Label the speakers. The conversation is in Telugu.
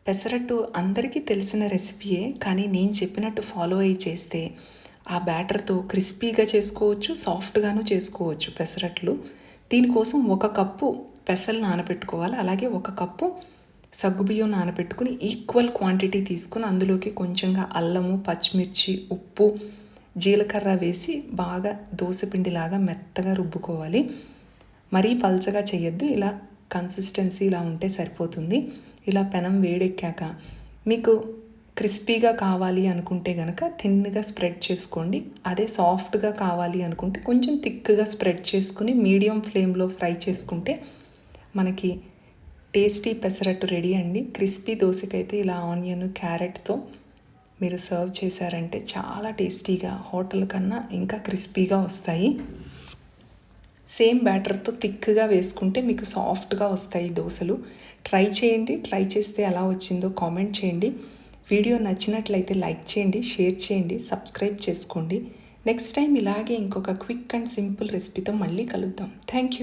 Speaker 1: పెసరట్టు అందరికీ తెలిసిన రెసిపీయే, కానీ నేను చెప్పినట్టు ఫాలో అయ్యి చేస్తే ఆ బ్యాటర్తో క్రిస్పీగా చేసుకోవచ్చు, సాఫ్ట్గాను చేసుకోవచ్చు పెసరట్లు. దీనికోసం 1 కప్పు పెసలు నానబెట్టుకోవాలి. అలాగే 1 కప్పు సగ్గుబియ్యం నానబెట్టుకుని ఈక్వల్ క్వాంటిటీ తీసుకుని అందులోకి కొంచెంగా అల్లము, పచ్చిమిర్చి, ఉప్పు, జీలకర్ర వేసి బాగా దోసపిండిలాగా మెత్తగా రుబ్బుకోవాలి. మరీ పల్చగా చేయొద్దు, ఇలా కన్సిస్టెన్సీ ఇలా ఉంటే సరిపోతుంది. ఇలా పెనం వేడెక్కాక మీకు క్రిస్పీగా కావాలి అనుకుంటే కనుక థిన్గా స్ప్రెడ్ చేసుకోండి. అదే సాఫ్ట్గా కావాలి అనుకుంటే కొంచెం థిక్గా స్ప్రెడ్ చేసుకుని మీడియం ఫ్లేమ్లో ఫ్రై చేసుకుంటే మనకి టేస్టీ పెసరట్టు రెడీ అండి. క్రిస్పీ దోశకైతే ఇలా ఆనియన్, క్యారెట్తో మీరు సర్వ్ చేశారంటే చాలా టేస్టీగా, హోటల్ కన్నా ఇంకా క్రిస్పీగా వస్తాయి. సేమ్ బ్యాటర్తో థిక్గా వేసుకుంటే మీకు సాఫ్ట్గా వస్తాయి దోశలు. ట్రై చేయండి. ట్రై చేస్తే ఎలా వచ్చిందో కామెంట్ చేయండి. వీడియో నచ్చినట్లయితే లైక్ చేయండి, షేర్ చేయండి, సబ్స్క్రైబ్ చేసుకోండి. నెక్స్ట్ టైం ఇలాగే ఇంకొక క్విక్ అండ్ సింపుల్ రెసిపీతో మళ్ళీ కలుద్దాం. Thank you.